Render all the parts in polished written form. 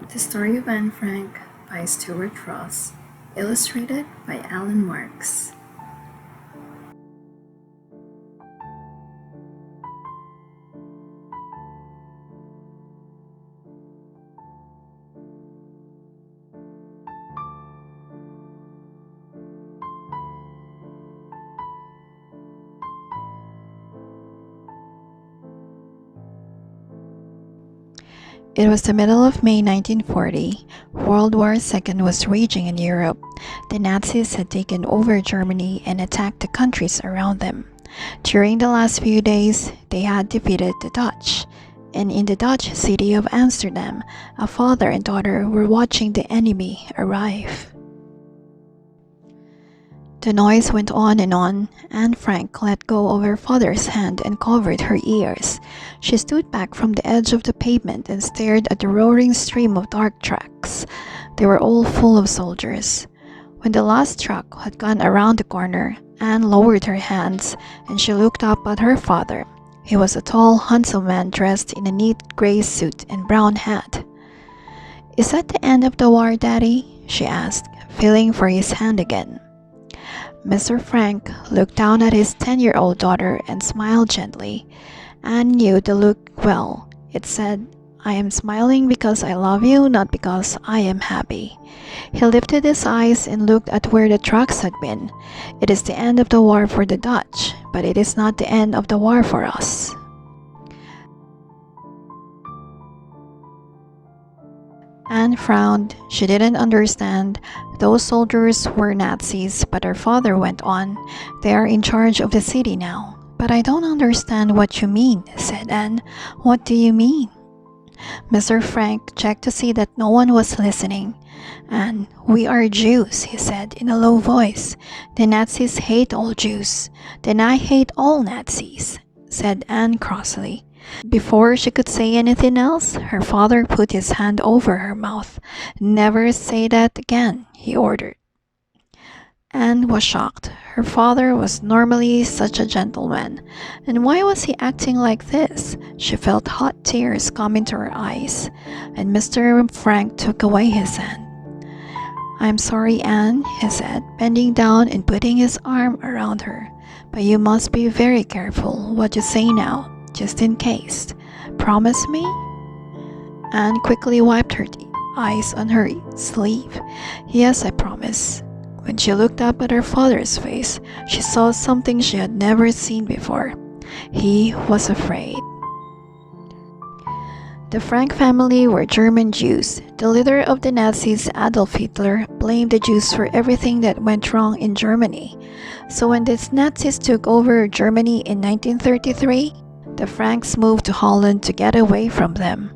The Story of Anne Frank by Stewart Ross, illustrated by Alan Marks. It was the middle of May 1940. World War II was raging in Europe. The Nazis had taken over Germany and attacked the countries around them. During the last few days, they had defeated the Dutch. And in the Dutch city of Amsterdam, a father and daughter were watching the enemy arrive. The noise went on and on. Anne Frank let go of her father's hand and covered her ears. She stood back from the edge of the pavement and stared at the roaring stream of dark trucks. They were all full of soldiers. When the last truck had gone around the corner, Anne lowered her hands and she looked up at her father. He was a tall, handsome man dressed in a neat gray suit and brown hat. "Is that the end of the war, Daddy?" she asked, feeling for his hand again. Mr. Frank looked down at his 10-year-old daughter and smiled gently. Anne knew the look well. It said, "I am smiling because I love you, not because I am happy." He lifted his eyes and looked at where the trucks had been. "It is the end of the war for the Dutch, but it is not the end of the war for us." Anne frowned. She didn't understand. Those soldiers were Nazis, but her father went on. "They are in charge of the city now." "But I don't understand what you mean," said Anne. "What do you mean?" Mr. Frank checked to see that no one was listening. "Anne, we are Jews," he said in a low voice. "The Nazis hate all Jews." "Then I hate all Nazis," said Anne crossly. Before she could say anything else, her father put his hand over her mouth. "Never say that again," he ordered. Anne was shocked. Her father was normally such a gentleman, and why was he acting like this? She felt hot tears come into her eyes, and Mr. Frank took away his hand. "I'm sorry, Anne," he said, bending down and putting his arm around her. "But you must be very careful what you say now, just in case. Promise me?" Anne quickly wiped her eyes on her sleeve. "Yes, I promise." When she looked up at her father's face, she saw something she had never seen before. He was afraid. The Frank family were German Jews. The leader of the Nazis, Adolf Hitler, blamed the Jews for everything that went wrong in Germany. So when the Nazis took over Germany in 1933, the Franks moved to Holland to get away from them.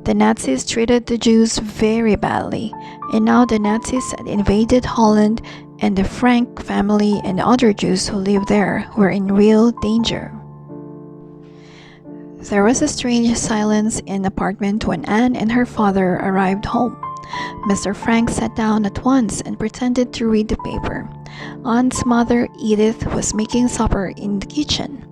The Nazis treated the Jews very badly, and now the Nazis had invaded Holland, and the Frank family and other Jews who lived there were in real danger. There was a strange silence in the apartment when Anne and her father arrived home. Mr. Frank sat down at once and pretended to read the paper. Anne's mother, Edith, was making supper in the kitchen.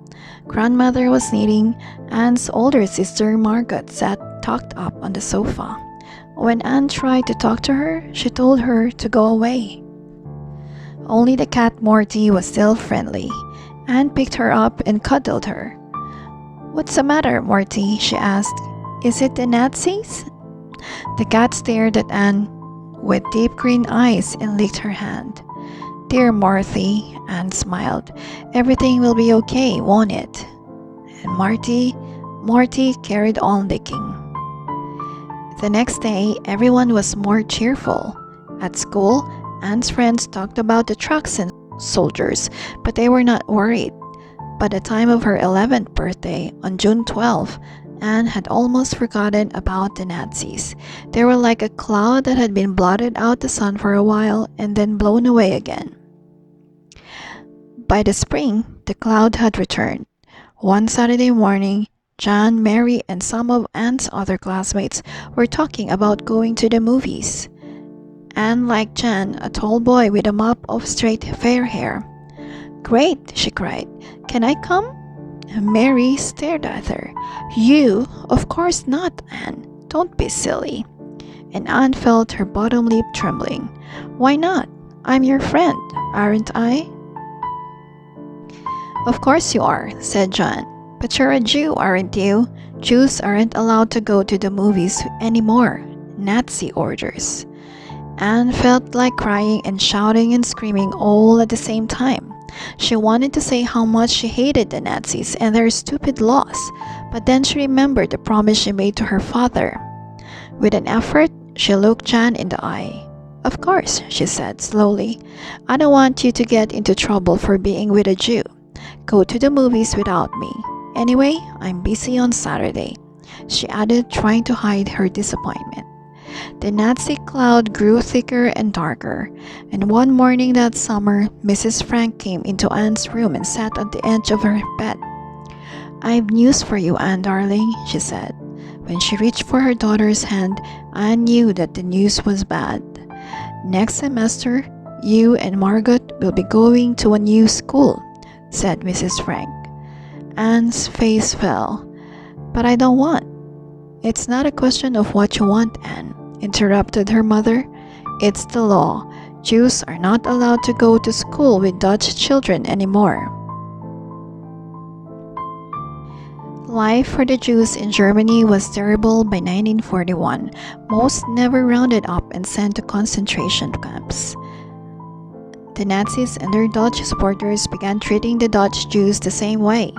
Grandmother was knitting. Anne's older sister, Margaret, sat tucked up on the sofa. When Anne tried to talk to her, she told her to go away. Only the cat Morty was still friendly. Anne picked her up and cuddled her. "What's the matter, Morty?" she asked. "Is it the Nazis?" The cat stared at Anne with deep green eyes and licked her hand. "Dear Morty," Anne smiled. "Everything will be okay, won't it?" And Morty carried on licking. The next day, everyone was more cheerful. At school, Anne's friends talked about the trucks and soldiers, but they were not worried. By the time of her 11th birthday, on June 12, Anne had almost forgotten about the Nazis. They were like a cloud that had been blotted out the sun for a while and then blown away again. By the spring, the cloud had returned. One Saturday morning, John, Mary, and some of Anne's other classmates were talking about going to the movies. Anne liked Jan, a tall boy with a mop of straight fair hair. "Great," she cried. "Can I come?" Mary stared at her. "You? Of course not, Anne. Don't be silly." and Anne felt her bottom lip trembling. "Why not? I'm your friend, aren't I?" "Of course you are," said John. "But you're a Jew, aren't you? Jews aren't allowed to go to the movies anymore. Nazi orders." Anne felt like crying and shouting and screaming all at the same time. She wanted to say how much she hated the Nazis and their stupid laws, but then she remembered the promise she made to her father. With an effort, she looked Jan in the eye. "Of course," she said slowly. "I don't want you to get into trouble for being with a Jew. Go to the movies without me. Anyway, I'm busy on Saturday," she added, trying to hide her disappointment. The Nazi cloud grew thicker and darker, and one morning that summer, Mrs. Frank came into Anne's room and sat on the edge of her bed. "I've news for you, Anne, darling," she said. When she reached for her daughter's hand, Anne knew that the news was bad. "Next semester, you and Margot will be going to a new school," said Mrs. Frank. Anne's face fell. "But I don't want." "It's not a question of what you want, Anne," interrupted her mother. "It's the law. Jews are not allowed to go to school with Dutch children anymore." Life for the Jews in Germany was terrible by 1941. Most never rounded up and sent to concentration camps. The Nazis and their Dutch supporters began treating the Dutch Jews the same way.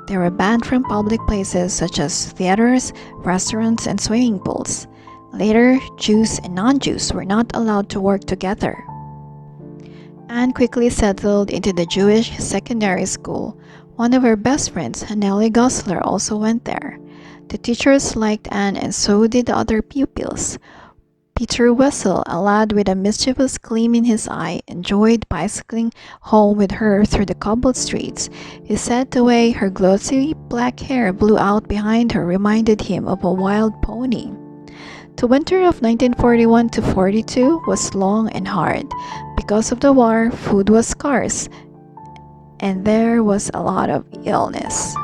They were banned from public places such as theaters, restaurants, and swimming pools. Later, Jews and non-Jews were not allowed to work together. Anne quickly settled into the Jewish secondary school. One of her best friends, Nellie Gosler, also went there. The teachers liked Anne and so did the other pupils. Peter Wessel, a lad with a mischievous gleam in his eye, enjoyed bicycling home with her through the cobbled streets. He said the way her glossy black hair blew out behind her reminded him of a wild pony. The winter of 1941 to 42 was long and hard. Because of the war, food was scarce, and there was a lot of illness.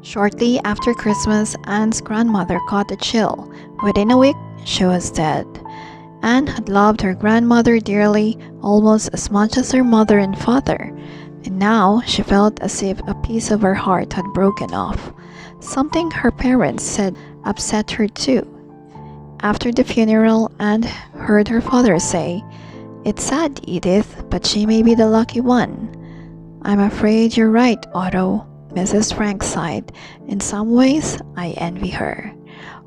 Shortly after Christmas, Anne's grandmother caught a chill. Within a week, she was dead. Anne had loved her grandmother dearly, almost as much as her mother and father, and now she felt as if a piece of her heart had broken off. Something her parents said upset her too. After the funeral, Anne heard her father say, "It's sad, Edith, but she may be the lucky one." "I'm afraid you're right, Otto," Mrs. Frank sighed. "In some ways, I envy her."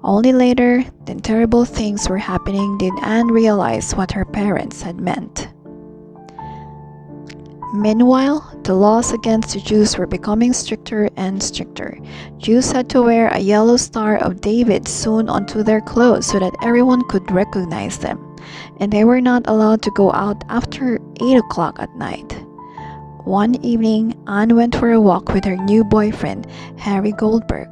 Only later, when terrible things were happening, did Anne realize what her parents had meant. Meanwhile, the laws against the Jews were becoming stricter and stricter. Jews had to wear a yellow Star of David sewn onto their clothes so that everyone could recognize them, and they were not allowed to go out after 8 o'clock at night. One evening, Anne went for a walk with her new boyfriend, Harry Goldberg.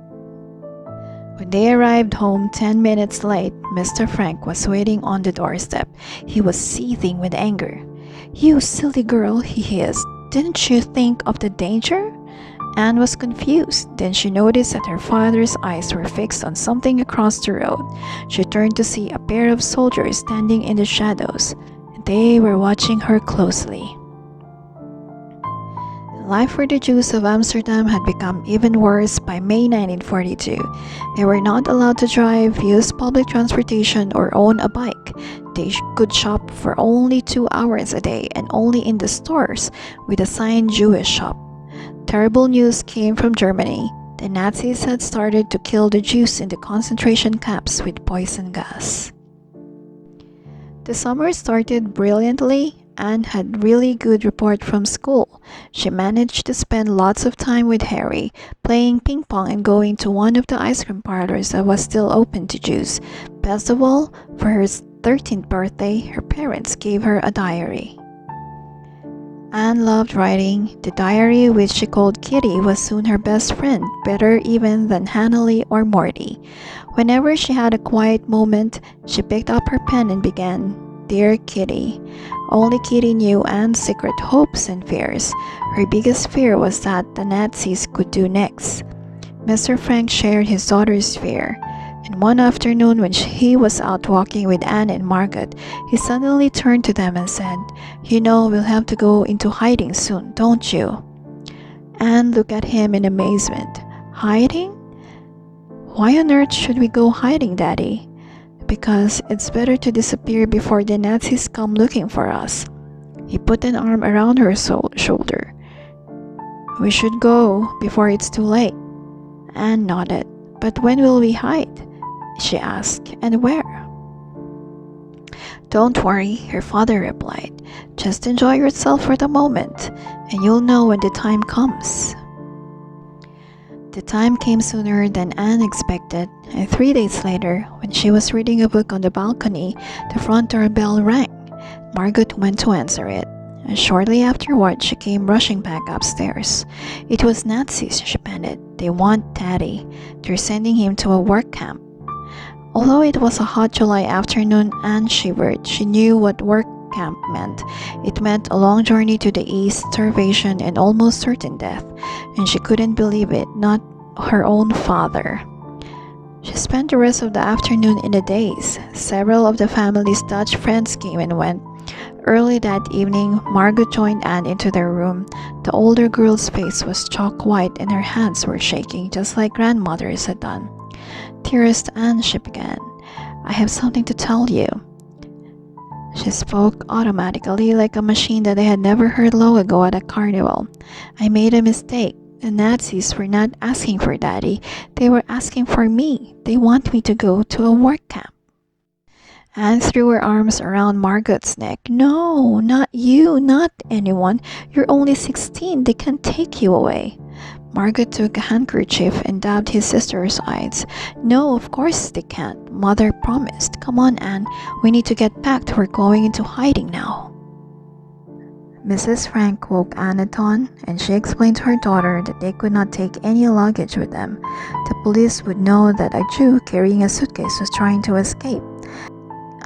When they arrived home 10 minutes late, Mr. Frank was waiting on the doorstep. He was seething with anger. "You silly girl," he hissed. "Didn't you think of the danger?" Anne was confused. Then she noticed that her father's eyes were fixed on something across the road. She turned to see a pair of soldiers standing in the shadows. They were watching her closely. Life for the Jews of Amsterdam had become even worse by May 1942. They were not allowed to drive, use public transportation, or own a bike. They could shop for only 2 hours a day and only in the stores with a signed Jewish shop. Terrible news came from Germany. The Nazis had started to kill the Jews in the concentration camps with poison gas. The summer started brilliantly. Anne had really good report from school. She managed to spend lots of time with Harry, playing ping pong and going to one of the ice cream parlors that was still open to Jews. Best of all, for her 13th birthday, her parents gave her a diary. Anne loved writing. The diary, which she called Kitty, was soon her best friend, better even than Hannah or Morty. Whenever she had a quiet moment, she picked up her pen and began, "Dear Kitty." Only Kitty knew Anne's secret hopes and fears. Her biggest fear was that the Nazis could do next. Mr. Frank shared his daughter's fear. And one afternoon, when he was out walking with Anne and Margaret, he suddenly turned to them and said, "You know, we'll have to go into hiding soon, don't you?" Anne looked at him in amazement. "Hiding? Why on earth should we go hiding, Daddy?" "Because it's better to disappear before the Nazis come looking for us." He put an arm around her shoulder. "We should go before it's too late." Anne nodded. "But when will we hide?" she asked. "And where?" "Don't worry," her father replied. "Just enjoy yourself for the moment, and you'll know when the time comes." The time came sooner than Anne expected, and 3 days later, when she was reading a book on the balcony, the front door bell rang. Margaret went to answer it, and shortly afterward she came rushing back upstairs. "It was Nazis," she panted. "They want Daddy. They're sending him to a work camp." Although it was a hot July afternoon, Anne shivered. She knew what work camp meant. It meant a long journey to the east, starvation, and almost certain death, and she couldn't believe it, not her own father. She spent the rest of the afternoon in a daze. Several of the family's Dutch friends came and went. Early that evening, Margaret joined Anne into their room. The older girl's face was chalk white and her hands were shaking, just like grandmother's had done. "Dearest Anne," she began, "I have something to tell you." She spoke automatically, like a machine that they had never heard long ago at a carnival. "I made a mistake. The Nazis were not asking for Daddy. They were asking for me. They want me to go to a work camp." Anne threw her arms around Margaret's neck. "No, not you, not anyone. You're only 16. They can't take you away." Margaret took a handkerchief and dabbed his sister's eyes. "No, of course they can't. Mother promised. Come on, Anne. We need to get packed. We're going into hiding now." Mrs. Frank woke Anne at dawn, and she explained to her daughter that they could not take any luggage with them. The police would know that a Jew carrying a suitcase was trying to escape.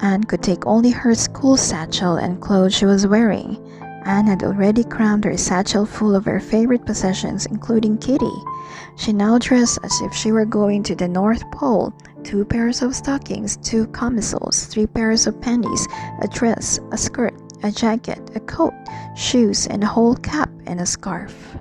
Anne could take only her school satchel and clothes she was wearing. Anne had already crammed her satchel full of her favorite possessions, including Kitty. She now dressed as if she were going to the North Pole. 2 pairs of stockings, 2 camisoles, 3 pairs of panties, a dress, a skirt, a jacket, a coat, shoes, and a whole cap and a scarf.